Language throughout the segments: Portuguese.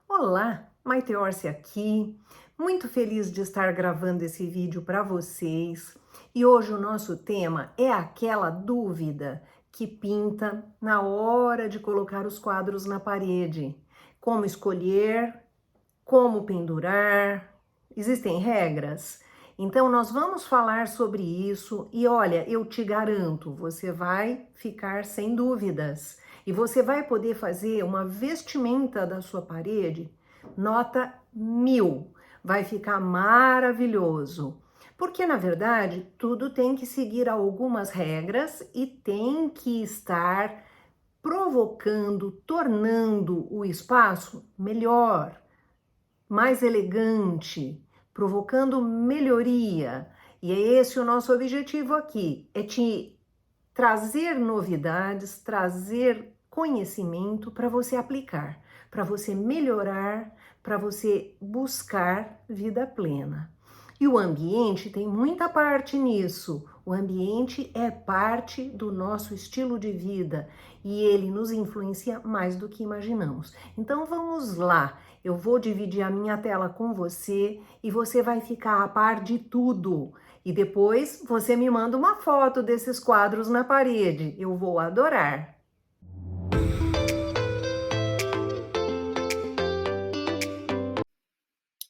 Olá, Maite Orsi aqui, muito feliz de estar gravando esse vídeo para vocês. E hoje o nosso tema é aquela dúvida que pinta na hora de colocar os quadros na parede. Como escolher, como pendurar, existem regras? Então nós vamos falar sobre isso e olha, eu te garanto, você vai ficar sem dúvidas. E você vai poder fazer uma vestimenta da sua parede nota 1000. Vai ficar maravilhoso. Porque, na verdade, tudo tem que seguir algumas regras e tem que estar provocando, tornando o espaço melhor, mais elegante, provocando melhoria. E é esse o nosso objetivo aqui, é te trazer novidades, trazer conhecimento para você aplicar, para você melhorar, para você buscar vida plena. E o ambiente tem muita parte nisso. O ambiente é parte do nosso estilo de vida e ele nos influencia mais do que imaginamos. Então vamos lá. Eu vou dividir a minha tela com você e você vai ficar a par de tudo. E depois você me manda uma foto desses quadros na parede. Eu vou adorar.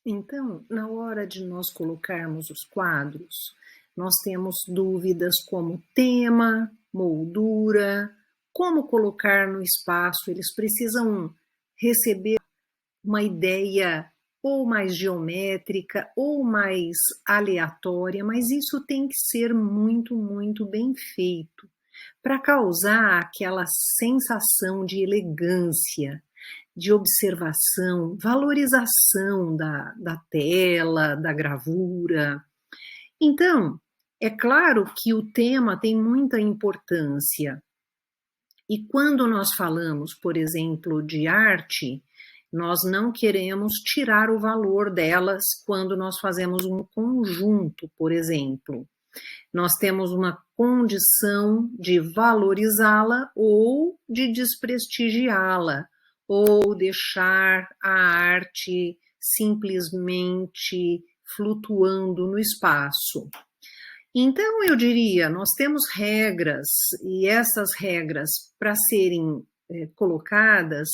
Então, na hora de nós colocarmos os quadros, nós temos dúvidas como tema, moldura, como colocar no espaço. Eles precisam receber uma ideia ou mais geométrica ou mais aleatória, mas isso tem que ser muito, muito bem feito para causar aquela sensação de elegância, de observação, valorização da tela, da gravura. Então, é claro que o tema tem muita importância. E quando nós falamos, por exemplo, de arte, nós não queremos tirar o valor delas quando nós fazemos um conjunto, por exemplo. Nós temos uma condição de valorizá-la ou de desprestigiá-la, ou deixar a arte simplesmente flutuando no espaço. Então, eu diria, nós temos regras, e essas regras, para serem colocadas,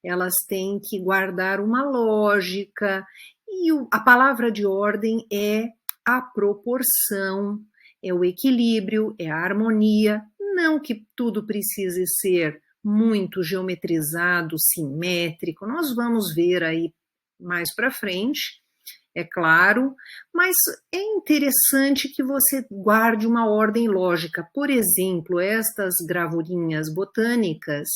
elas têm que guardar uma lógica, e a palavra de ordem é a proporção, é o equilíbrio, é a harmonia, não que tudo precise ser muito geometrizado, simétrico, nós vamos ver aí mais para frente, é claro, mas é interessante que você guarde uma ordem lógica. Por exemplo, estas gravurinhas botânicas,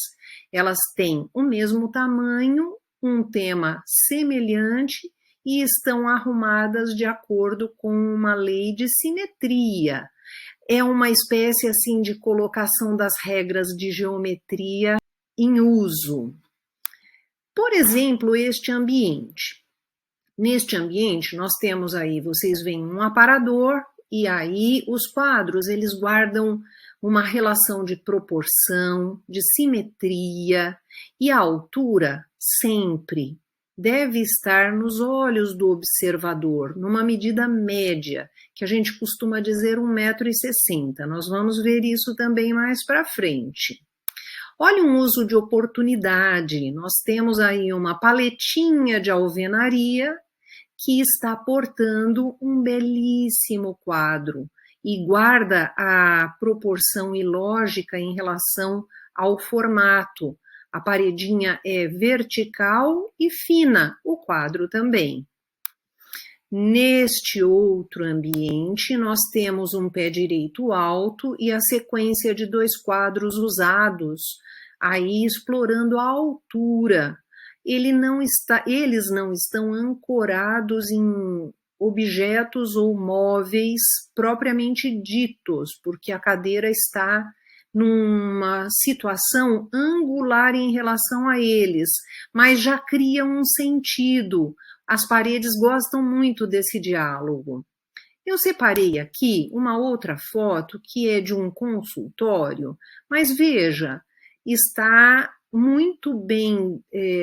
elas têm o mesmo tamanho, um tema semelhante e estão arrumadas de acordo com uma lei de simetria. É uma espécie assim de colocação das regras de geometria em uso. Por exemplo, este ambiente. Neste ambiente, nós temos aí, vocês veem um aparador, e aí os quadros, eles guardam uma relação de proporção, de simetria, e a altura sempre deve estar nos olhos do observador, numa medida média, que a gente costuma dizer 1,60 m. Nós vamos ver isso também mais para frente. Olha um uso de oportunidade, nós temos aí uma paletinha de alvenaria, que está portando um belíssimo quadro e guarda a proporção e lógica em relação ao formato. A paredinha é vertical e fina, o quadro também. Neste outro ambiente, nós temos um pé direito alto e a sequência de 2 quadros usados, aí explorando a altura. Eles não estão ancorados em objetos ou móveis propriamente ditos, porque a cadeira está numa situação angular em relação a eles, mas já cria um sentido. As paredes gostam muito desse diálogo. Eu separei aqui uma outra foto que é de um consultório, mas veja, está muito bem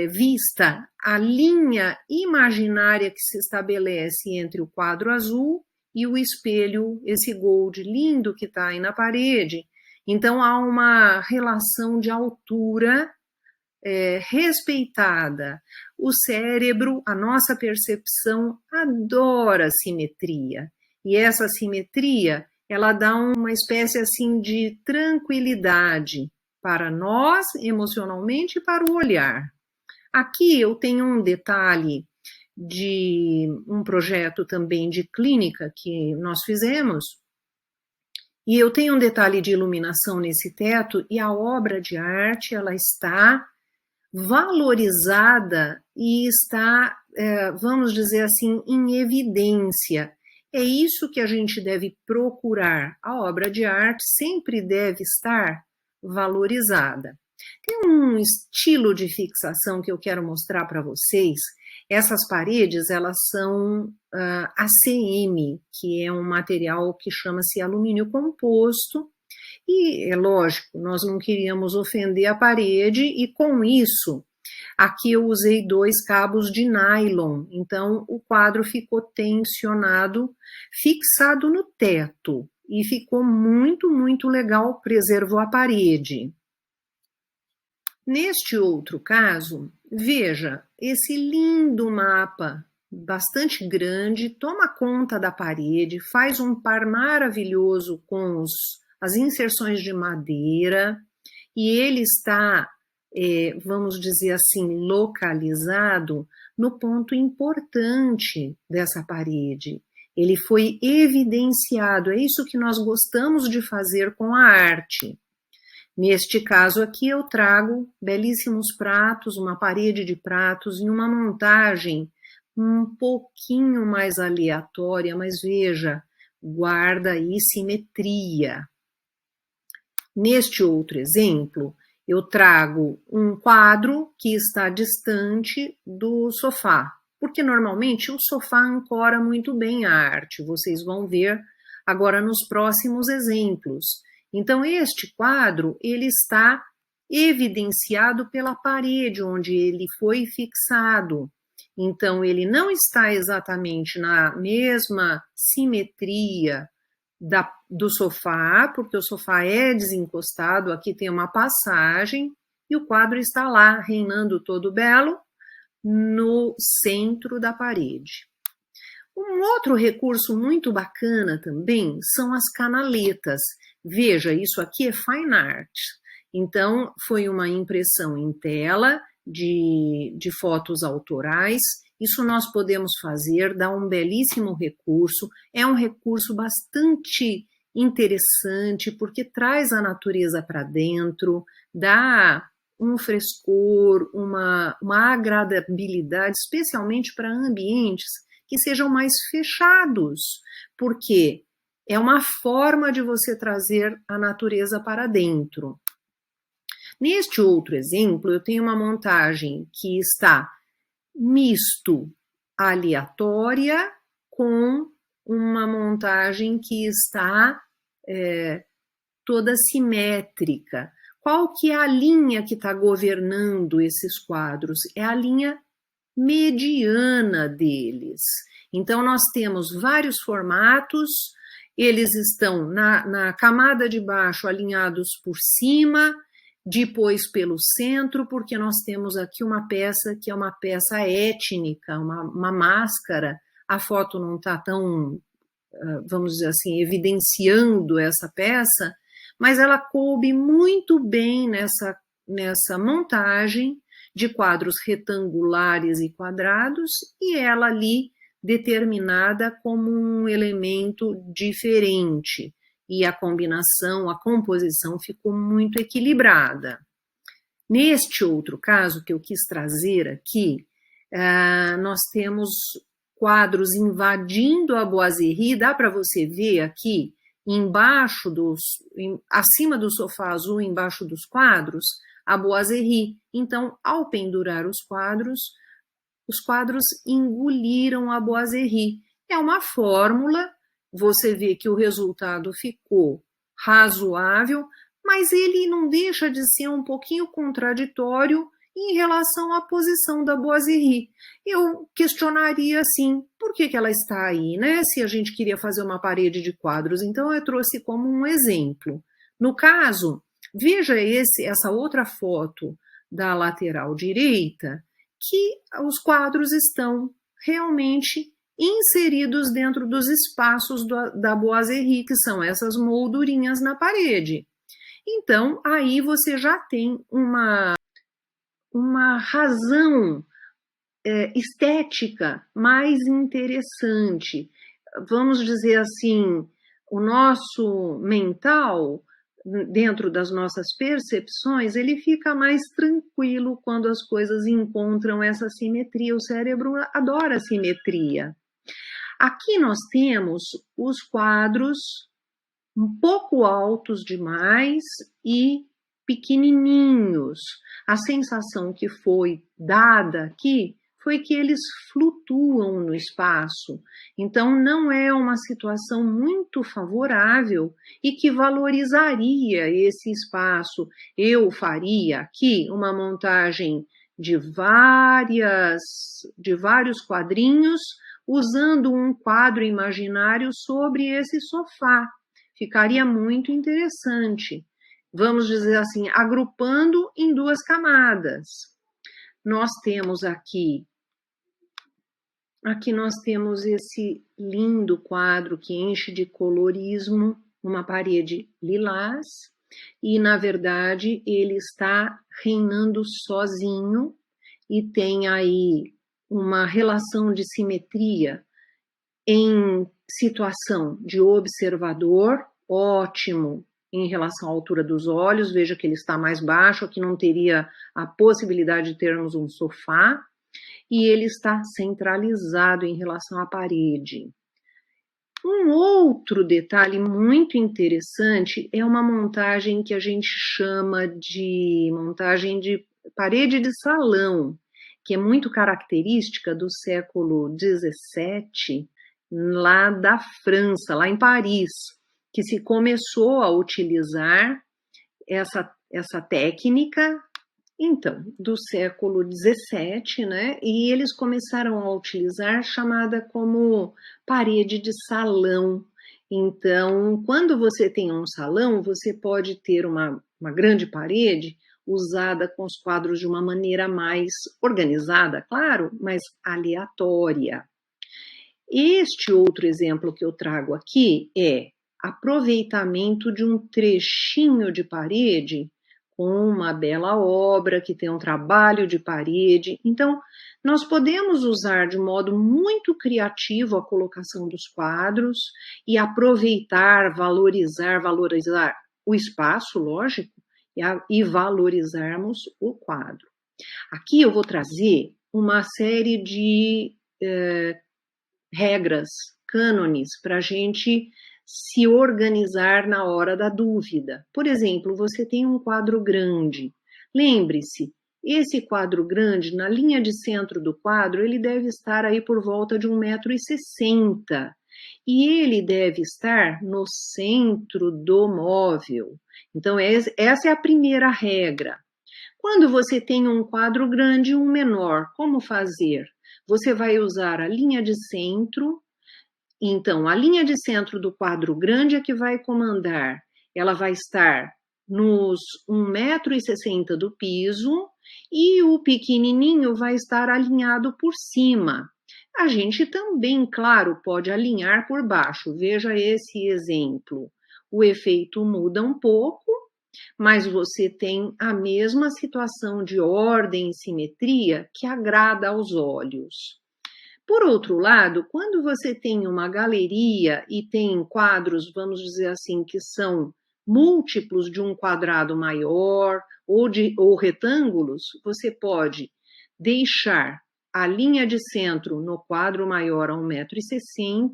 vista a linha imaginária que se estabelece entre o quadro azul e o espelho, esse gold lindo que está aí na parede. Então, há uma relação de altura respeitada. O cérebro, a nossa percepção, adora simetria. E essa simetria, ela dá uma espécie assim de tranquilidade para nós, emocionalmente, e para o olhar. Aqui eu tenho um detalhe de um projeto também de clínica que nós fizemos, e eu tenho um detalhe de iluminação nesse teto, e a obra de arte, ela está valorizada e está, vamos dizer assim, em evidência. É isso que a gente deve procurar. A obra de arte sempre deve estar valorizada. Tem um estilo de fixação que eu quero mostrar para vocês. Essas paredes, elas são ACM, que é um material que chama-se alumínio composto. E é lógico, nós não queríamos ofender a parede e com isso, aqui eu usei 2 cabos de nylon, então o quadro ficou tensionado, fixado no teto e ficou muito, muito legal, preservou a parede. Neste outro caso, veja esse lindo mapa, bastante grande, toma conta da parede, faz um par maravilhoso com as inserções de madeira, e ele está, vamos dizer assim, localizado no ponto importante dessa parede. Ele foi evidenciado, é isso que nós gostamos de fazer com a arte. Neste caso aqui eu trago belíssimos pratos, uma parede de pratos e uma montagem um pouquinho mais aleatória, mas veja, guarda aí simetria. Neste outro exemplo, eu trago um quadro que está distante do sofá, porque normalmente o sofá ancora muito bem a arte, vocês vão ver agora nos próximos exemplos. Então, este quadro, ele está evidenciado pela parede onde ele foi fixado. Então, ele não está exatamente na mesma simetria do sofá, porque o sofá é desencostado, aqui tem uma passagem, e o quadro está lá, reinando todo belo, no centro da parede. Um outro recurso muito bacana também são as canaletas. Veja, isso aqui é fine art. Então, foi uma impressão em tela de fotos autorais. Isso nós podemos fazer, dá um belíssimo recurso. É um recurso bastante interessante, porque traz a natureza para dentro, dá um frescor, uma agradabilidade, especialmente para ambientes que sejam mais fechados, porque é uma forma de você trazer a natureza para dentro. Neste outro exemplo, eu tenho uma montagem que está misto aleatória com uma montagem que está toda simétrica. Qual que é a linha que está governando esses quadros? É a linha mediana deles. Então, nós temos vários formatos, eles estão na camada de baixo alinhados por cima, depois pelo centro, porque nós temos aqui uma peça que é uma peça étnica, uma máscara. A foto não está tão, vamos dizer assim, evidenciando essa peça, mas ela coube muito bem nessa montagem de quadros retangulares e quadrados, e ela ali determinada como um elemento diferente. E a combinação, a composição ficou muito equilibrada. Neste outro caso que eu quis trazer aqui, nós temos quadros invadindo a boiserie, dá para você ver aqui, acima do sofá azul, embaixo dos quadros, a boiserie. Então, ao pendurar os quadros engoliram a boiserie. É uma fórmula, você vê que o resultado ficou razoável, mas ele não deixa de ser um pouquinho contraditório em relação à posição da Boiserie. Eu questionaria assim, por que ela está aí, né? Se a gente queria fazer uma parede de quadros, então eu trouxe como um exemplo. No caso, veja essa outra foto da lateral direita, que os quadros estão realmente inseridos dentro dos espaços da Boiserie, que são essas moldurinhas na parede. Então, aí você já tem uma razão estética mais interessante. Vamos dizer assim, o nosso mental, dentro das nossas percepções, ele fica mais tranquilo quando as coisas encontram essa simetria. O cérebro adora simetria. Aqui nós temos os quadros um pouco altos demais e pequenininhos. A sensação que foi dada aqui foi que eles flutuam no espaço. Então, não é uma situação muito favorável e que valorizaria esse espaço. Eu faria aqui uma montagem de vários quadrinhos, usando um quadro imaginário sobre esse sofá. Ficaria muito interessante. Vamos dizer assim, agrupando em duas camadas. Nós temos aqui nós temos esse lindo quadro que enche de colorismo, uma parede lilás, e na verdade ele está reinando sozinho e tem aí uma relação de simetria em situação de observador, ótimo em relação à altura dos olhos, veja que ele está mais baixo, aqui não teria a possibilidade de termos um sofá, e ele está centralizado em relação à parede. Um outro detalhe muito interessante é uma montagem que a gente chama de montagem de parede de salão, que é muito característica do século XVII, lá da França, lá em Paris, que se começou a utilizar essa técnica, então, do século XVII, né? E eles começaram a utilizar chamada como parede de salão. Então, quando você tem um salão, você pode ter uma grande parede usada com os quadros de uma maneira mais organizada, claro, mas aleatória. Este outro exemplo que eu trago aqui é aproveitamento de um trechinho de parede com uma bela obra que tem um trabalho de parede. Então, nós podemos usar de modo muito criativo a colocação dos quadros e aproveitar, valorizar o espaço, lógico, e valorizarmos o quadro. Aqui eu vou trazer uma série de regras, cânones, para a gente se organizar na hora da dúvida. Por exemplo, você tem um quadro grande. Lembre-se, esse quadro grande, na linha de centro do quadro, ele deve estar aí por volta de 1,60 m. E ele deve estar no centro do móvel. Então, essa é a primeira regra. Quando você tem um quadro grande e um menor, como fazer? Você vai usar a linha de centro. Então, a linha de centro do quadro grande é que vai comandar. Ela vai estar nos 1,60 m do piso e o pequenininho vai estar alinhado por cima. A gente também, claro, pode alinhar por baixo. Veja esse exemplo. O efeito muda um pouco, mas você tem a mesma situação de ordem e simetria que agrada aos olhos. Por outro lado, quando você tem uma galeria e tem quadros, vamos dizer assim, que são múltiplos de um quadrado maior ou retângulos, você pode deixar a linha de centro no quadro maior a 1,60 m,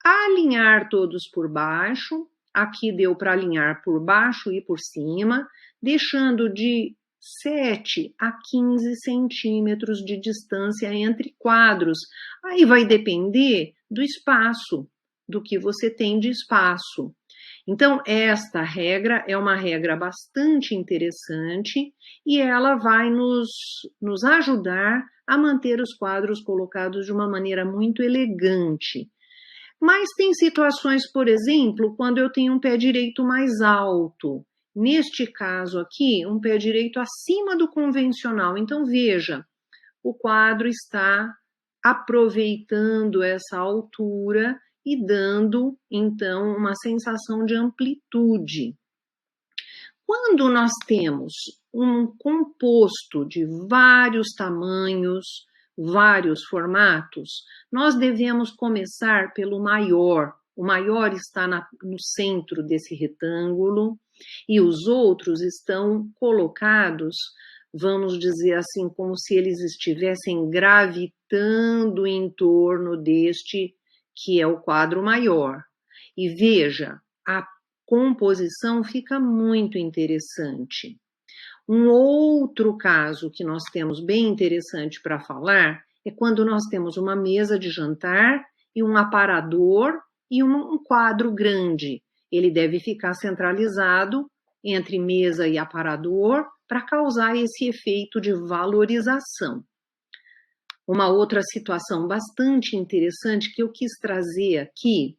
alinhar todos por baixo. Aqui deu para alinhar por baixo e por cima, deixando de 7 a 15 centímetros de distância entre quadros. Aí vai depender do espaço, do que você tem de espaço. Então, esta regra é uma regra bastante interessante e ela vai nos ajudar a manter os quadros colocados de uma maneira muito elegante. Mas tem situações, por exemplo, quando eu tenho um pé direito mais alto. Neste caso aqui, um pé direito acima do convencional. Então, veja, o quadro está aproveitando essa altura e dando, então, uma sensação de amplitude. Quando nós temos um composto de vários tamanhos, vários formatos, nós devemos começar pelo maior. O maior está no centro desse retângulo e os outros estão colocados, vamos dizer assim, como se eles estivessem gravitando em torno deste que é o quadro maior. E veja, a composição fica muito interessante. Um outro caso que nós temos bem interessante para falar é quando nós temos uma mesa de jantar e um aparador e um quadro grande. Ele deve ficar centralizado entre mesa e aparador para causar esse efeito de valorização. Uma outra situação bastante interessante que eu quis trazer aqui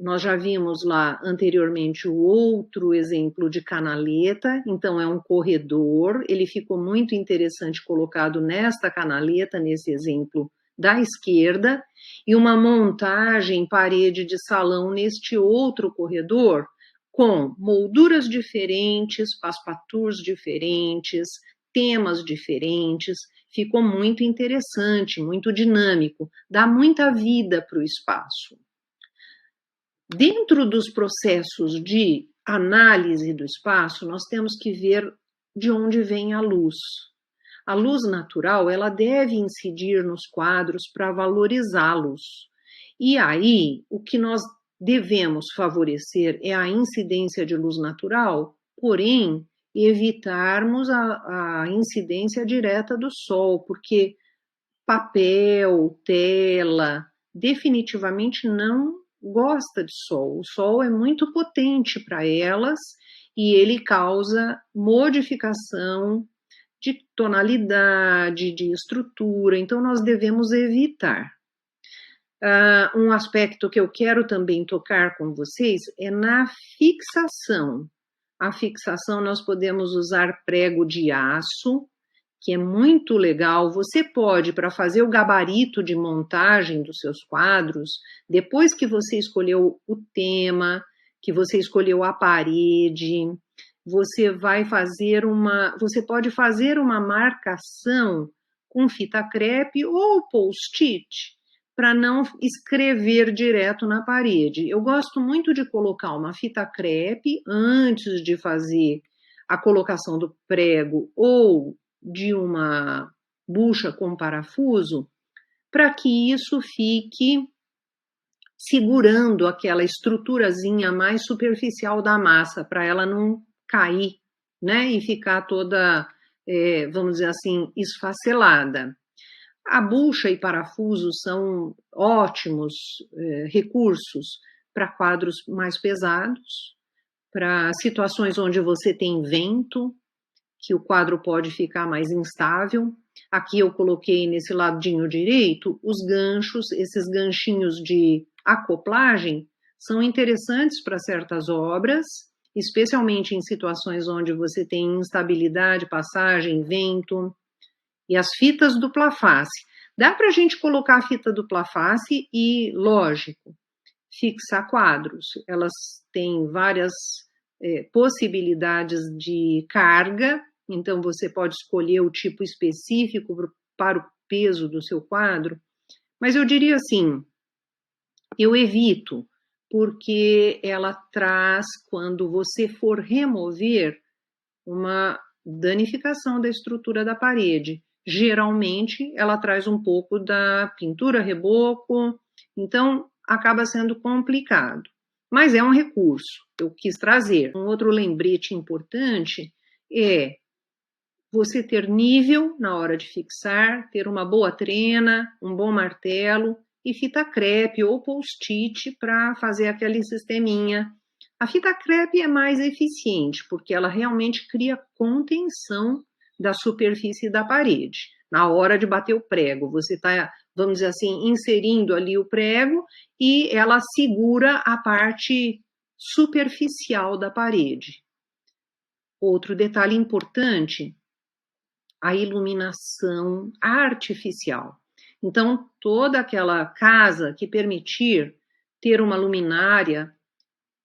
nós já vimos lá anteriormente o outro exemplo de canaleta, então é um corredor, ele ficou muito interessante colocado nesta canaleta, nesse exemplo da esquerda, e uma montagem parede de salão neste outro corredor, com molduras diferentes, paspatours diferentes, temas diferentes, ficou muito interessante, muito dinâmico, dá muita vida para o espaço. Dentro dos processos de análise do espaço, nós temos que ver de onde vem a luz. A luz natural, ela deve incidir nos quadros para valorizá-los. E aí, o que nós devemos favorecer é a incidência de luz natural, porém, evitarmos a incidência direta do sol, porque papel, tela, definitivamente não gosta de sol. O sol é muito potente para elas e ele causa modificação de tonalidade, de estrutura, então nós devemos evitar. Um aspecto que eu quero também tocar com vocês é na fixação. A fixação nós podemos usar prego de aço, que é muito legal. Você pode, para fazer o gabarito de montagem dos seus quadros, depois que você escolheu o tema, que você escolheu a parede, você pode fazer uma marcação com fita crepe ou post-it, para não escrever direto na parede. Eu gosto muito de colocar uma fita crepe antes de fazer a colocação do prego ou de uma bucha com parafuso, para que isso fique segurando aquela estruturazinha mais superficial da massa, para ela não cair, né, e ficar toda, vamos dizer assim, esfacelada. A bucha e parafuso são ótimos recursos para quadros mais pesados, para situações onde você tem vento, que o quadro pode ficar mais instável. Aqui eu coloquei nesse ladinho direito os ganchos, esses ganchinhos de acoplagem são interessantes para certas obras, especialmente em situações onde você tem instabilidade, passagem, vento. E as fitas dupla face. Dá para a gente colocar a fita dupla face e, lógico, fixar quadros. Elas têm várias possibilidades de carga, então você pode escolher o tipo específico para o peso do seu quadro, mas eu diria assim, eu evito, porque ela traz, quando você for remover, uma danificação da estrutura da parede. Geralmente, ela traz um pouco da pintura reboco, então acaba sendo complicado. Mas é um recurso, eu quis trazer. Um outro lembrete importante é você ter nível na hora de fixar, ter uma boa trena, um bom martelo e fita crepe ou post-it para fazer aquele sisteminha A fita crepe é mais eficiente, porque ela realmente cria contenção da superfície da parede. Na hora de bater o prego, você está, vamos dizer assim, inserindo ali o prego e ela segura a parte superficial da parede. Outro detalhe importante, a iluminação artificial. Então, toda aquela casa que permitir ter uma luminária,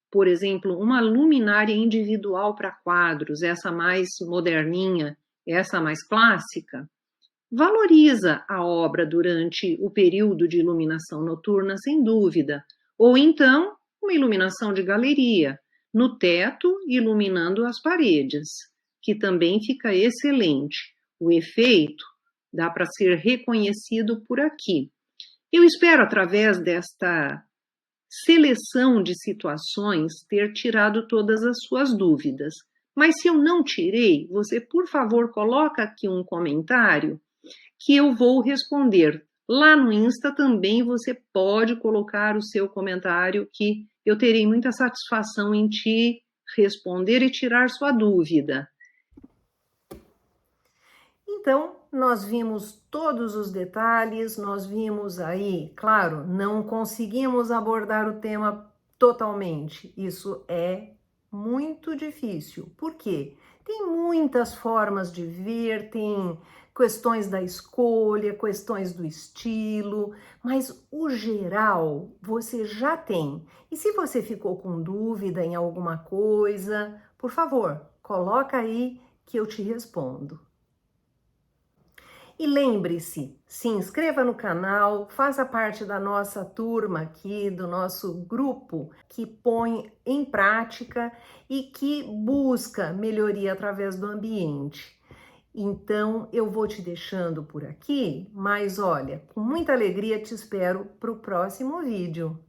por exemplo, uma luminária individual para quadros, essa mais moderninha, essa mais clássica, valoriza a obra durante o período de iluminação noturna, sem dúvida. Ou então, uma iluminação de galeria, no teto, iluminando as paredes, que também fica excelente. O efeito dá para ser reconhecido por aqui. Eu espero, através desta seleção de situações, ter tirado todas as suas dúvidas. Mas se eu não tirei, você, por favor, coloca aqui um comentário que eu vou responder. Lá no Insta também você pode colocar o seu comentário, que eu terei muita satisfação em te responder e tirar sua dúvida. Então, nós vimos todos os detalhes, nós vimos aí, claro, não conseguimos abordar o tema totalmente. Isso é muito difícil. Por quê? Tem muitas formas de ver, tem questões da escolha, questões do estilo, mas o geral você já tem. E se você ficou com dúvida em alguma coisa, por favor, coloca aí que eu te respondo. E lembre-se, se inscreva no canal, faça parte da nossa turma aqui, do nosso grupo que põe em prática e que busca melhoria através do ambiente. Então, eu vou te deixando por aqui, mas olha, com muita alegria te espero para o próximo vídeo.